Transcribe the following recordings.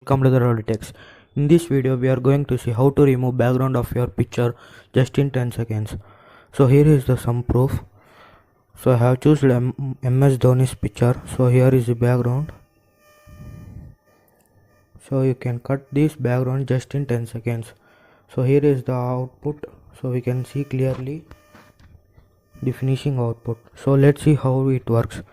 Welcome to the Rolitex. In this video we are going to see how to remove background of your picture just in 10 seconds. So here is the some proof. So I have chosen MS Dhoni's picture. So here is the background. So you can cut this background just in 10 seconds. So here is the output. So we can see clearly the finishing output. So let's see how it works.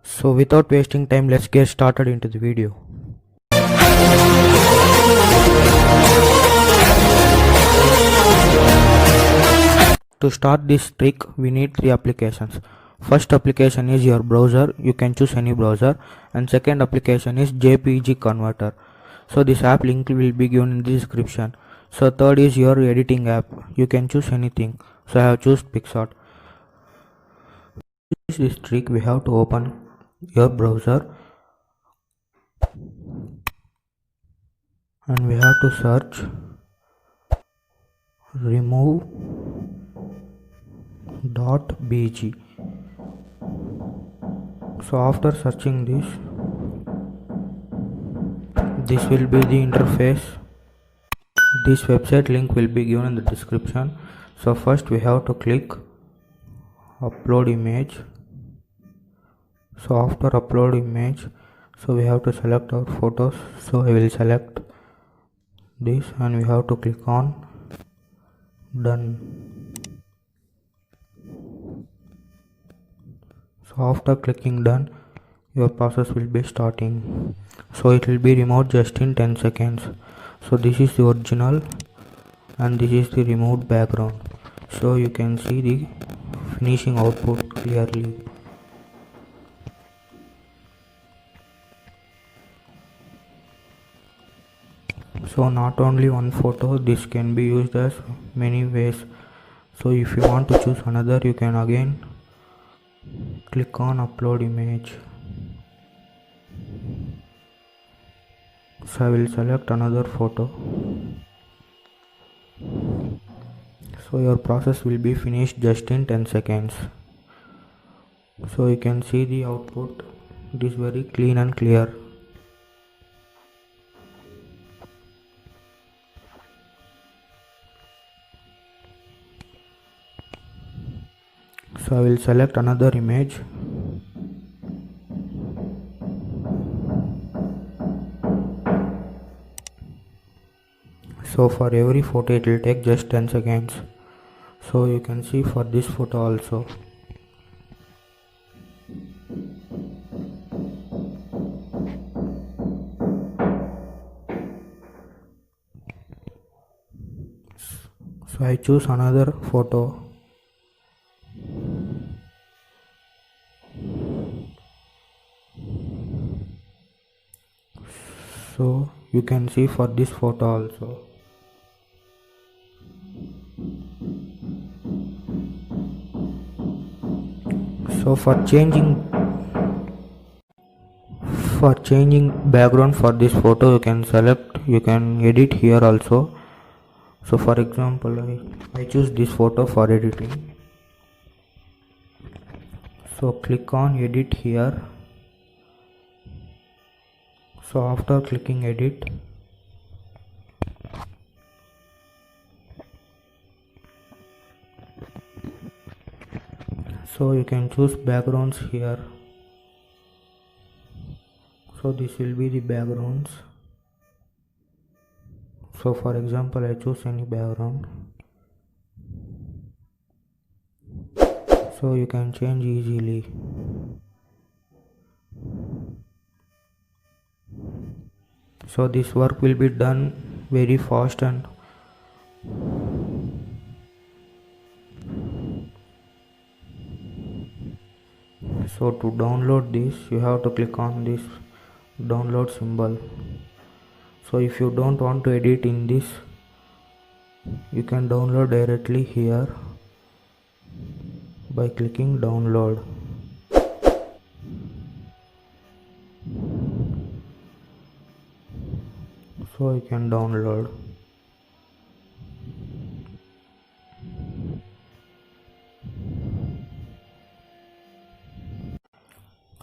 So without wasting time, let's get started into the video. To start this trick, we need three applications. First application is your browser. You can choose any browser. And second application is JPG converter. So this app link will be given in the description. So third is your editing app. You can choose anything. So I have choose PicsArt. This trick we have to open your browser and we have to search remove.bg. So after searching this will be the interface. This website link will be given in the description. So first we have to click upload image. So after upload image, so we have to select our photos. So I will select this and we have to click on done. So after clicking done, your process will be starting. So it will be removed just in 10 seconds. So this is the original and this is the removed background. So you can see the finishing output clearly. So not only one photo, this can be used as many ways. So if you want to choose another, you can again click on upload image. So I will select another photo. So your process will be finished just in 10 seconds. So you can see the output. It is very clean and clear. So I will select another image. So for every photo it will take just 10 seconds. So you can see for this photo also. So I choose another photo. So you can see for this photo also. So for changing background for this photo, you can edit here also. So for example, I choose this photo for editing. So click on edit here. So after clicking edit, so you can choose backgrounds here. So this will be the backgrounds. So for example, I choose any background. So you can change easily. So this work will be done very fast and so to download this you have to click on this download symbol. So if you don't want to edit in this, you can download directly here by clicking download. So you can download.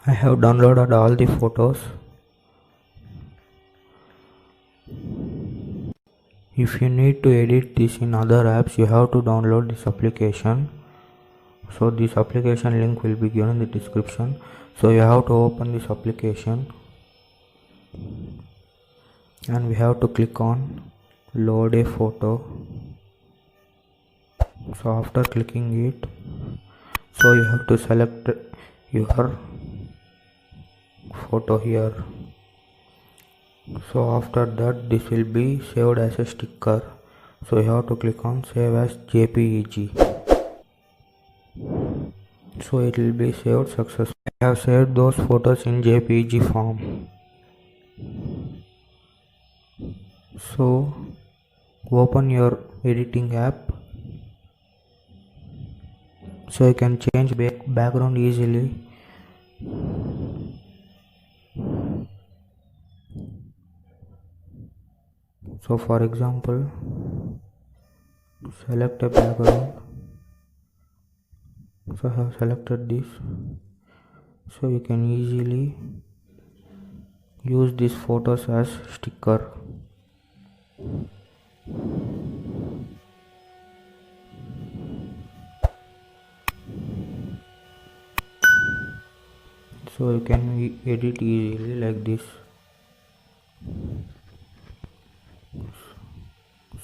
I have downloaded all the photos. If you need to edit this in other apps, you have to download this application. So this application link will be given in the description. So you have to open this application and we have to click on load a photo. So after clicking it, so you have to select your photo here. So after that, this will be saved as a sticker. So you have to click on save as JPEG. So it will be saved successfully. I have saved those photos in JPEG form. So open your editing app. So you can change background easily. So for example, select a background. So I have selected this. So you can easily use these photos as sticker. So you can edit easily like this.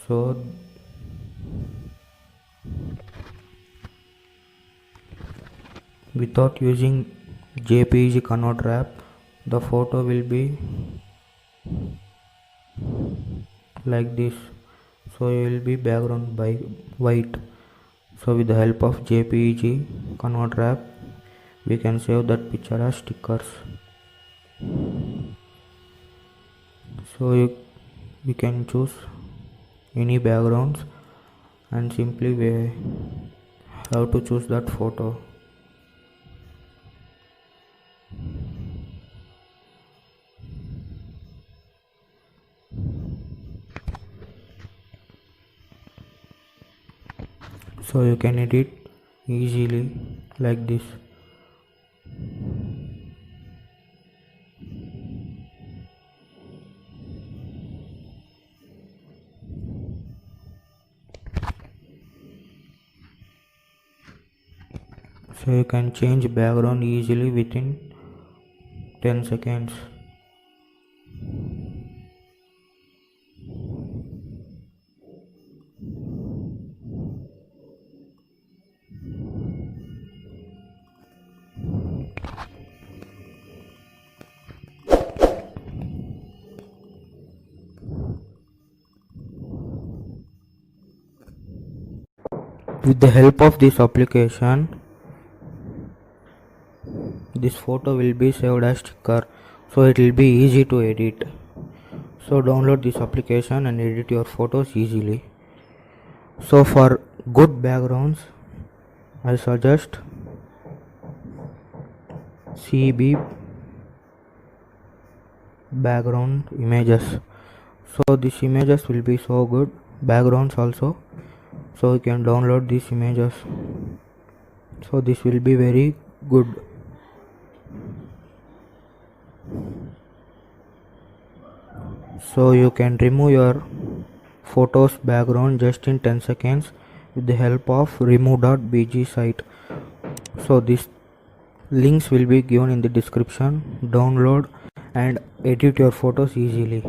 So without using JPEG converter app, the photo will be like this. So it will be background by white. So with the help of JPEG converter app, we can save that picture as stickers. So you can choose any backgrounds and simply we have to choose that photo. So you can edit easily like this. So you can change background easily within 10 seconds. With the help of this application, this photo will be saved as sticker, so it will be easy to edit. So download this application and edit your photos easily. So for good backgrounds, I suggest CB background images. So these images will be so good, backgrounds also. So you can download these images. So this will be very good. So you can remove your photos background just in 10 seconds with the help of remove.bg site. So these links will be given in the description. Download and edit your photos easily.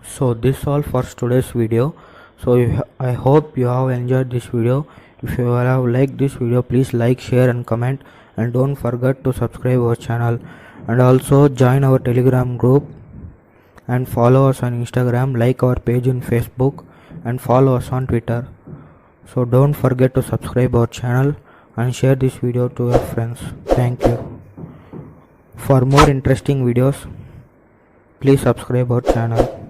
So this all for today's video. So I hope you have enjoyed this video. If you have liked this video, please like, share and comment, and don't forget to subscribe our channel, and also join our Telegram group and follow us on Instagram, like our page in Facebook and follow us on Twitter. So don't forget to subscribe our channel and share this video to your friends. Thank you. For more interesting videos, please subscribe our channel.